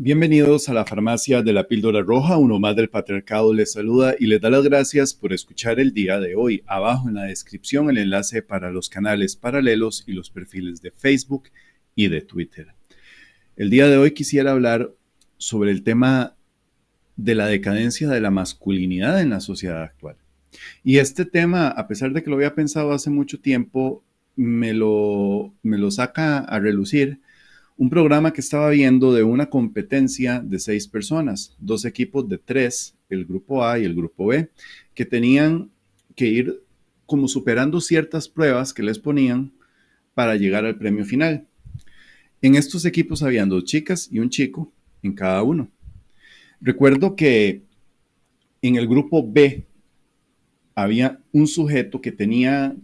Bienvenidos a la farmacia de la píldora roja, uno más del patriarcado les saluda y les da las gracias por escuchar el día de hoy. Abajo en la descripción el enlace para los canales paralelos y los perfiles de Facebook y de Twitter. El día de hoy quisiera hablar sobre el tema de la decadencia de la masculinidad en la sociedad actual. Y este tema, a pesar de que lo había pensado hace mucho tiempo, me lo saca a relucir un programa que estaba viendo de una competencia de 6 personas, 2 equipos de 3, el grupo A y el grupo B, que tenían que ir como superando ciertas pruebas que les ponían para llegar al premio final. En estos equipos habían 2 chicas y un chico en cada uno. Recuerdo que en el grupo B había un sujeto que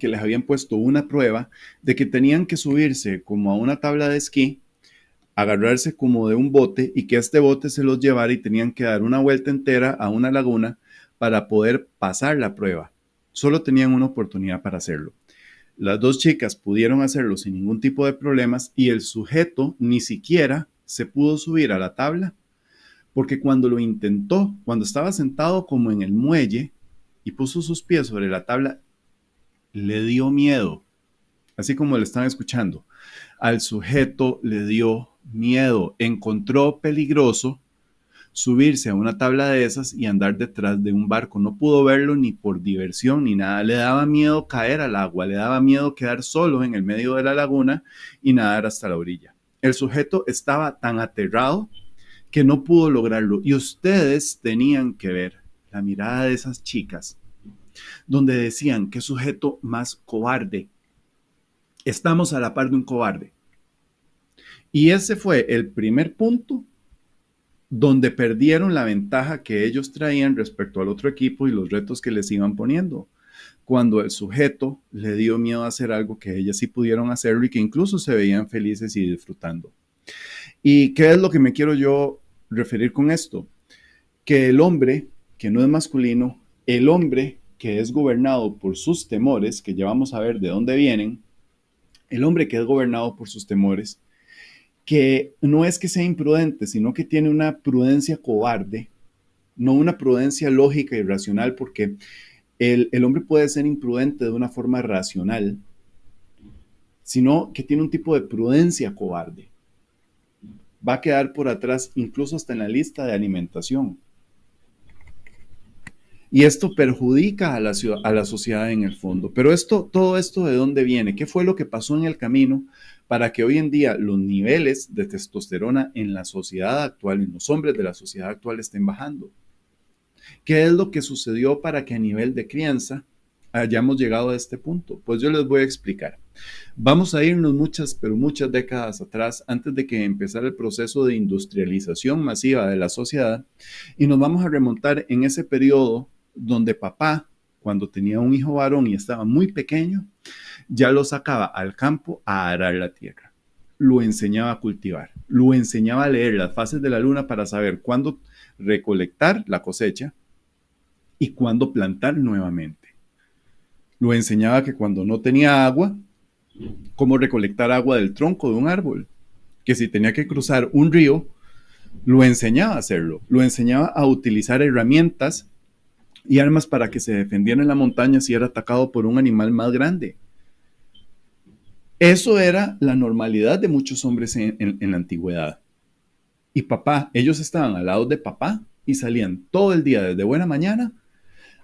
les habían puesto una prueba de que tenían que subirse como a una tabla de esquí, agarrarse como de un bote y que este bote se los llevara y tenían que dar una vuelta entera a una laguna para poder pasar la prueba. Solo tenían una oportunidad para hacerlo. Las 2 chicas pudieron hacerlo sin ningún tipo de problemas y el sujeto ni siquiera se pudo subir a la tabla porque cuando lo intentó, cuando estaba sentado como en el muelle y puso sus pies sobre la tabla, le dio miedo, así como lo están escuchando. Al sujeto le dio miedo, encontró peligroso subirse a una tabla de esas y andar detrás de un barco. No pudo verlo ni por diversión ni nada. Le daba miedo caer al agua, le daba miedo quedar solo en el medio de la laguna y nadar hasta la orilla. El sujeto estaba tan aterrado que no pudo lograrlo. Y ustedes tenían que ver la mirada de esas chicas, donde decían, qué sujeto más cobarde. Estamos a la par de un cobarde. Y ese fue el primer punto donde perdieron la ventaja que ellos traían respecto al otro equipo y los retos que les iban poniendo. Cuando el sujeto le dio miedo a hacer algo que ellas sí pudieron hacerlo y que incluso se veían felices y disfrutando. ¿Y qué es lo que me quiero yo referir con esto? Que el hombre que no es masculino, el hombre que es gobernado por sus temores, que ya vamos a ver de dónde vienen, el hombre que es gobernado por sus temores, que no es que sea imprudente, sino que tiene una prudencia cobarde, no una prudencia lógica y racional, porque el hombre puede ser imprudente de una forma racional, sino que tiene un tipo de prudencia cobarde. Va a quedar por atrás incluso hasta en la lista de alimentación. Y esto perjudica a la sociedad en el fondo. Pero todo esto ¿de dónde viene? ¿Qué fue lo que pasó en el camino para que hoy en día los niveles de testosterona en la sociedad actual, en los hombres de la sociedad actual estén bajando? ¿Qué es lo que sucedió para que a nivel de crianza hayamos llegado a este punto? Pues yo les voy a explicar. Vamos a irnos muchas, pero muchas décadas atrás, antes de que empezara el proceso de industrialización masiva de la sociedad, y nos vamos a remontar en ese periodo donde papá, cuando tenía un hijo varón y estaba muy pequeño, ya lo sacaba al campo a arar la tierra. Lo enseñaba a cultivar, lo enseñaba a leer las fases de la luna para saber cuándo recolectar la cosecha y cuándo plantar nuevamente. Lo enseñaba que cuando no tenía agua, cómo recolectar agua del tronco de un árbol, que si tenía que cruzar un río, lo enseñaba a hacerlo, lo enseñaba a utilizar herramientas y armas para que se defendiera en la montaña si era atacado por un animal más grande. Eso era la normalidad de muchos hombres en la antigüedad. Y papá, ellos estaban al lado de papá y salían todo el día desde buena mañana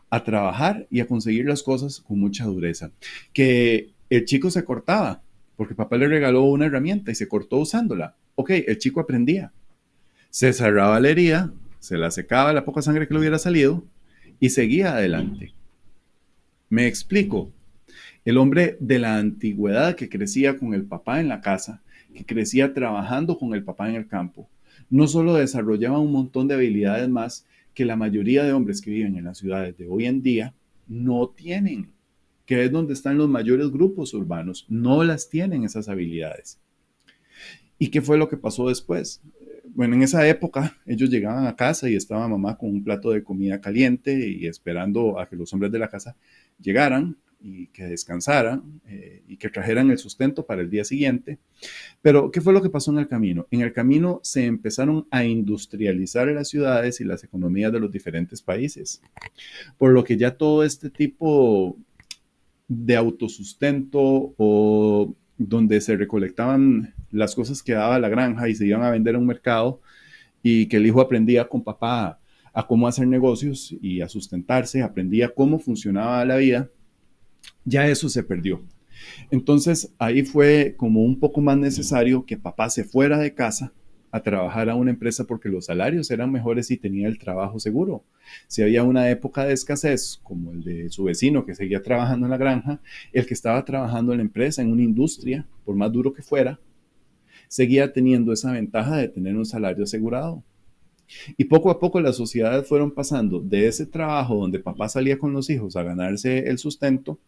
a trabajar y a conseguir las cosas con mucha dureza. Que el chico se cortaba porque papá le regaló una herramienta y se cortó usándola. Ok, el chico aprendía. Se cerraba la herida, se la secaba la poca sangre que le hubiera salido y seguía adelante. Me explico. El hombre de la antigüedad que crecía con el papá en la casa, que crecía trabajando con el papá en el campo, no solo desarrollaba un montón de habilidades más que la mayoría de hombres que viven en las ciudades de hoy en día no tienen, que es donde están los mayores grupos urbanos, no las tienen esas habilidades. ¿Y qué fue lo que pasó después? Bueno, en esa época ellos llegaban a casa y estaba mamá con un plato de comida caliente y esperando a que los hombres de la casa llegaran y que descansaran y que trajeran el sustento para el día siguiente. Pero, ¿qué fue lo que pasó en el camino? En el camino se empezaron a industrializar las ciudades y las economías de los diferentes países, por lo que ya todo este tipo de autosustento o donde se recolectaban las cosas que daba la granja y se iban a vender a un mercado y que el hijo aprendía con papá a cómo hacer negocios y a sustentarse, aprendía cómo funcionaba la vida, ya eso se perdió. Entonces ahí fue como un poco más necesario que papá se fuera de casa a trabajar a una empresa porque los salarios eran mejores y tenía el trabajo seguro. Si había una época de escasez, como el de su vecino que seguía trabajando en la granja, el que estaba trabajando en la empresa, en una industria, por más duro que fuera, seguía teniendo esa ventaja de tener un salario asegurado. Y poco a poco las sociedades fueron pasando de ese trabajo donde papá salía con los hijos a ganarse el sustento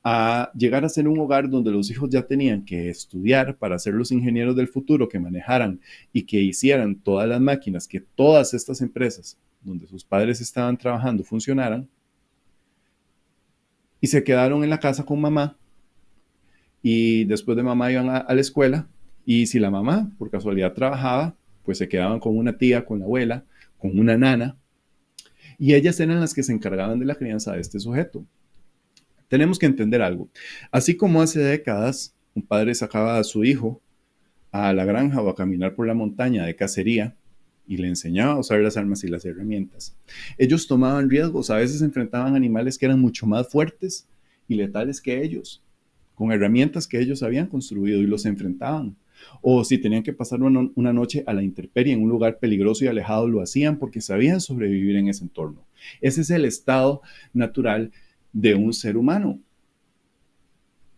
a llegar a ser un hogar donde los hijos ya tenían que estudiar para ser los ingenieros del futuro que manejaran y que hicieran todas las máquinas, que todas estas empresas donde sus padres estaban trabajando funcionaran, y se quedaron en la casa con mamá y después de mamá iban a la escuela, y si la mamá por casualidad trabajaba, pues se quedaban con una tía, con la abuela, con una nana, y ellas eran las que se encargaban de la crianza de este sujeto. Tenemos que entender algo. Así como hace décadas un padre sacaba a su hijo a la granja o a caminar por la montaña de cacería y le enseñaba a usar las armas y las herramientas, ellos tomaban riesgos, a veces enfrentaban animales que eran mucho más fuertes y letales que ellos, con herramientas que ellos habían construido y los enfrentaban. O si tenían que pasar una noche a la intemperie en un lugar peligroso y alejado, lo hacían porque sabían sobrevivir en ese entorno. Ese es el estado natural de un ser humano.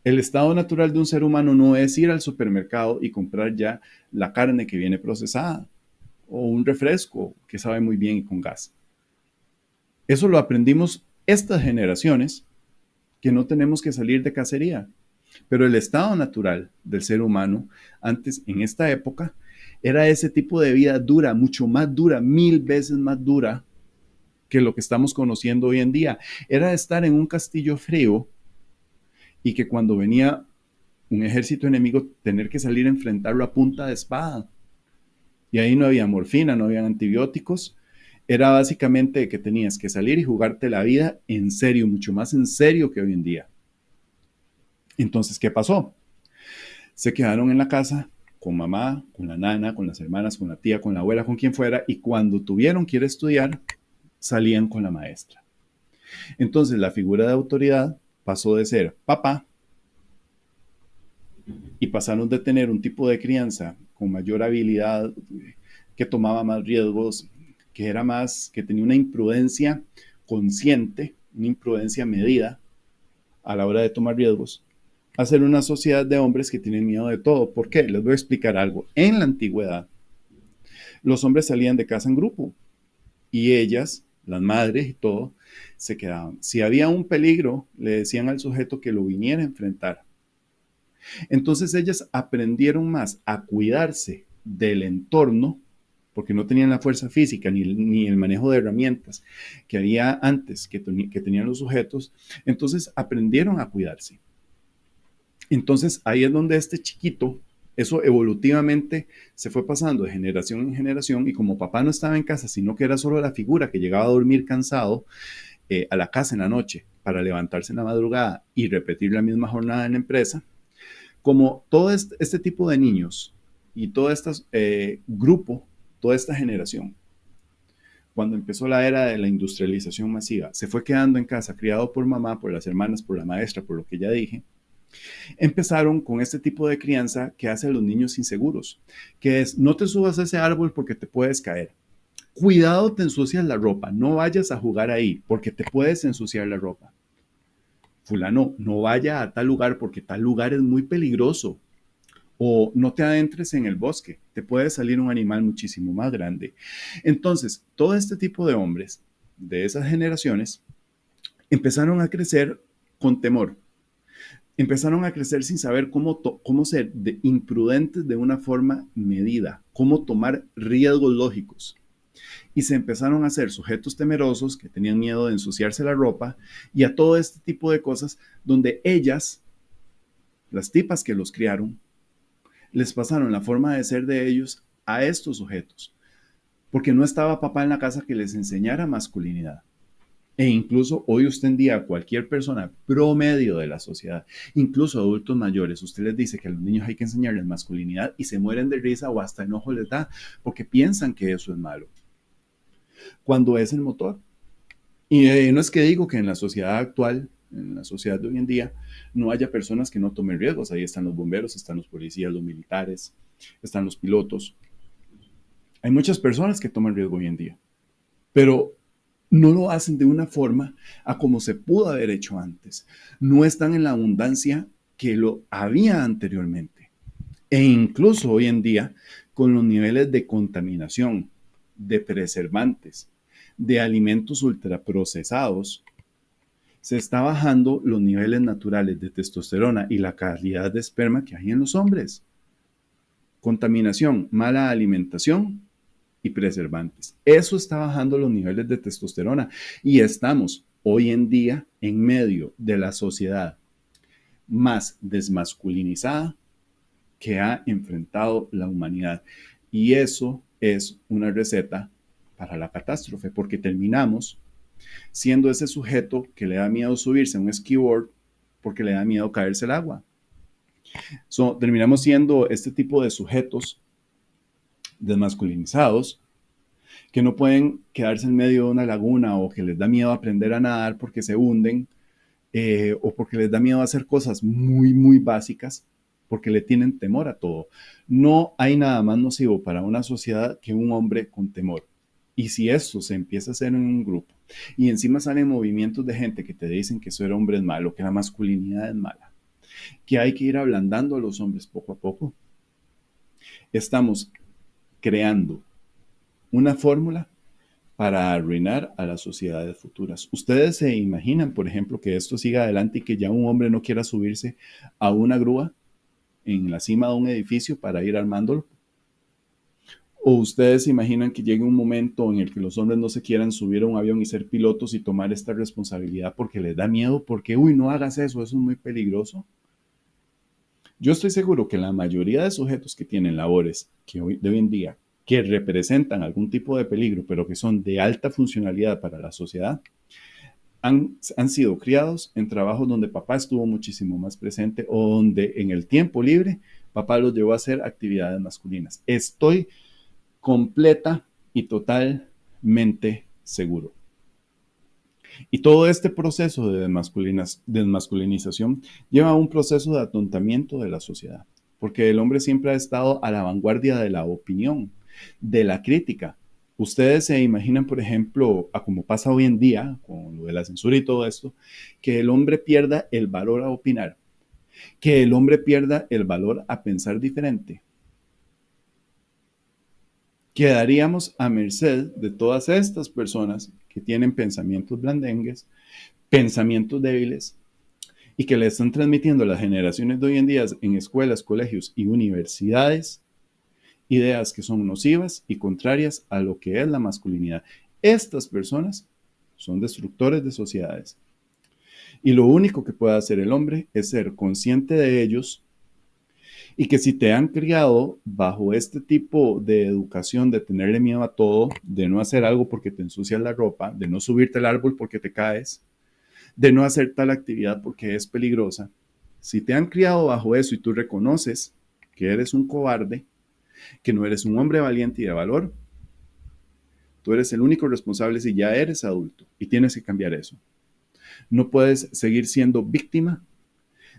El estado natural de un ser humano no es ir al supermercado y comprar ya la carne que viene procesada o un refresco que sabe muy bien y con gas. Eso lo aprendimos estas generaciones que no tenemos que salir de cacería. Pero el estado natural del ser humano antes, en esta época, era ese tipo de vida dura, mucho más dura, 1000 veces más dura que lo que estamos conociendo hoy en día. Era estar en un castillo frío y que cuando venía un ejército enemigo tener que salir a enfrentarlo a punta de espada. Y ahí no había morfina, no había antibióticos. Era básicamente que tenías que salir y jugarte la vida en serio, mucho más en serio que hoy en día. Entonces, ¿qué pasó? Se quedaron en la casa con mamá, con la nana, con las hermanas, con la tía, con la abuela, con quien fuera, y cuando tuvieron que ir a estudiar, salían con la maestra. Entonces, la figura de autoridad pasó de ser papá y pasaron de tener un tipo de crianza con mayor habilidad, que tomaba más riesgos, que era más, que tenía una imprudencia consciente, una imprudencia medida a la hora de tomar riesgos, a ser una sociedad de hombres que tienen miedo de todo. ¿Por qué? Les voy a explicar algo. En la antigüedad, los hombres salían de casa en grupo y ellas, las madres y todo, se quedaban. Si había un peligro, le decían al sujeto que lo viniera a enfrentar. Entonces ellas aprendieron más a cuidarse del entorno, porque no tenían la fuerza física ni el manejo de herramientas que había antes que tenían los sujetos. Entonces aprendieron a cuidarse. Entonces ahí es donde este chiquito, eso evolutivamente se fue pasando de generación en generación, y como papá no estaba en casa, sino que era solo la figura que llegaba a dormir cansado a la casa en la noche para levantarse en la madrugada y repetir la misma jornada en la empresa, como todo este tipo de niños y todo este grupo, toda esta generación, cuando empezó la era de la industrialización masiva, se fue quedando en casa, criado por mamá, por las hermanas, por la maestra, por lo que ya dije, empezaron con este tipo de crianza que hace a los niños inseguros, que es: no te subas a ese árbol porque te puedes caer. Cuidado, te ensucias la ropa, no vayas a jugar ahí porque te puedes ensuciar la ropa. Fulano, no vaya a tal lugar porque tal lugar es muy peligroso. O no te adentres en el bosque, te puede salir un animal muchísimo más grande. Entonces, todo este tipo de hombres de esas generaciones empezaron a crecer con temor, empezaron a crecer sin saber cómo ser imprudentes de una forma medida, cómo tomar riesgos lógicos. Y se empezaron a ser sujetos temerosos que tenían miedo de ensuciarse la ropa y a todo este tipo de cosas donde ellas las tipas que los criaron, les pasaron la forma de ser de ellos a estos sujetos, porque no estaba papá en la casa que les enseñara masculinidad. E incluso hoy usted en día, cualquier persona promedio de la sociedad, incluso adultos mayores, usted les dice que a los niños hay que enseñarles masculinidad y se mueren de risa o hasta enojo les da porque piensan que eso es malo, cuando es el motor. Y no es que digo que en la sociedad actual, en la sociedad de hoy en día, no haya personas que no tomen riesgos. Ahí están los bomberos, están los policías, los militares, están los pilotos. Hay muchas personas que toman riesgo hoy en día, pero no lo hacen de una forma a como se pudo haber hecho antes. No están en la abundancia que lo había anteriormente. E incluso hoy en día, con los niveles de contaminación, de preservantes, de alimentos ultraprocesados, se está bajando los niveles naturales de testosterona y la calidad de esperma que hay en los hombres. Contaminación, mala alimentación y preservantes. Eso está bajando los niveles de testosterona y estamos hoy en día en medio de la sociedad más desmasculinizada que ha enfrentado la humanidad. Y eso es una receta para la catástrofe, porque terminamos siendo ese sujeto que le da miedo subirse a un skiboard porque le da miedo caerse el agua. Terminamos siendo este tipo de sujetos desmasculinizados que no pueden quedarse en medio de una laguna o que les da miedo aprender a nadar porque se hunden o porque les da miedo hacer cosas muy, muy básicas porque le tienen temor a todo. No hay nada más nocivo para una sociedad que un hombre con temor. Y si eso se empieza a hacer en un grupo y encima salen movimientos de gente que te dicen que ser hombre es malo, que la masculinidad es mala, que hay que ir ablandando a los hombres poco a poco, estamos creando una fórmula para arruinar a las sociedades futuras. ¿Ustedes se imaginan, por ejemplo, que esto siga adelante y que ya un hombre no quiera subirse a una grúa en la cima de un edificio para ir armándolo? ¿O ustedes se imaginan que llegue un momento en el que los hombres no se quieran subir a un avión y ser pilotos y tomar esta responsabilidad porque les da miedo? Porque, uy, no hagas eso, eso es muy peligroso. Yo estoy seguro que la mayoría de sujetos que tienen labores de hoy en día que representan algún tipo de peligro, pero que son de alta funcionalidad para la sociedad, han sido criados en trabajos donde papá estuvo muchísimo más presente o donde en el tiempo libre papá los llevó a hacer actividades masculinas. Estoy completa y totalmente seguro. Y todo este proceso de desmasculinización lleva a un proceso de atontamiento de la sociedad, porque el hombre siempre ha estado a la vanguardia de la opinión, de la crítica. Ustedes se imaginan, por ejemplo, a como pasa hoy en día, con lo de la censura y todo esto, que el hombre pierda el valor a opinar, que el hombre pierda el valor a pensar diferente. Quedaríamos a merced de todas estas personas que tienen pensamientos blandengues, pensamientos débiles y que le están transmitiendo a las generaciones de hoy en día en escuelas, colegios y universidades ideas que son nocivas y contrarias a lo que es la masculinidad. Estas personas son destructores de sociedades. Y lo único que puede hacer el hombre es ser consciente de ellos y que si te han criado bajo este tipo de educación de tenerle miedo a todo, de no hacer algo porque te ensucias la ropa, de no subirte al árbol porque te caes, de no hacer tal actividad porque es peligrosa, si te han criado bajo eso y tú reconoces que eres un cobarde, que no eres un hombre valiente y de valor, tú eres el único responsable si ya eres adulto y tienes que cambiar eso. No puedes seguir siendo víctima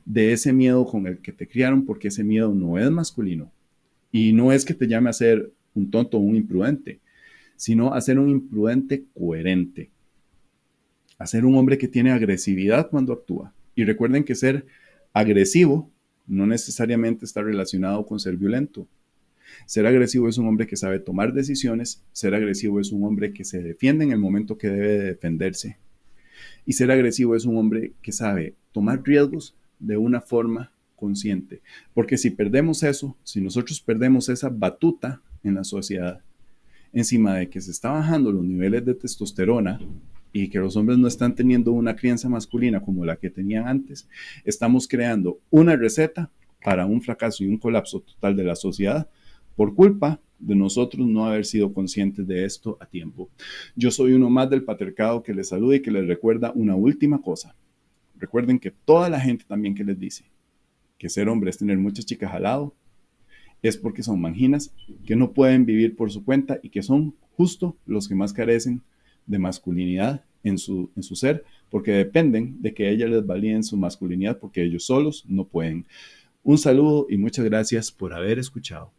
de ese miedo con el que te criaron porque ese miedo no es masculino. Y no es que te llame a ser un tonto o un imprudente, sino a ser un imprudente coherente. A ser un hombre que tiene agresividad cuando actúa. Y recuerden que ser agresivo no necesariamente está relacionado con ser violento. Ser agresivo es un hombre que sabe tomar decisiones, ser agresivo es un hombre que se defiende en el momento que debe de defenderse. Y ser agresivo es un hombre que sabe tomar riesgos de una forma consciente. Porque si perdemos eso, si nosotros perdemos esa batuta en la sociedad, encima de que se está bajando los niveles de testosterona, y que los hombres no están teniendo una crianza masculina como la que tenían antes, estamos creando una receta para un fracaso y un colapso total de la sociedad por culpa de nosotros no haber sido conscientes de esto a tiempo. Yo soy uno más del patriarcado que les saluda y que les recuerda una última cosa. Recuerden que toda la gente también que les dice que ser hombre es tener muchas chicas al lado, es porque son manginas, que no pueden vivir por su cuenta y que son justo los que más carecen de masculinidad en su ser, porque dependen de que ellas les validen su masculinidad porque ellos solos no pueden. Un saludo y muchas gracias por haber escuchado.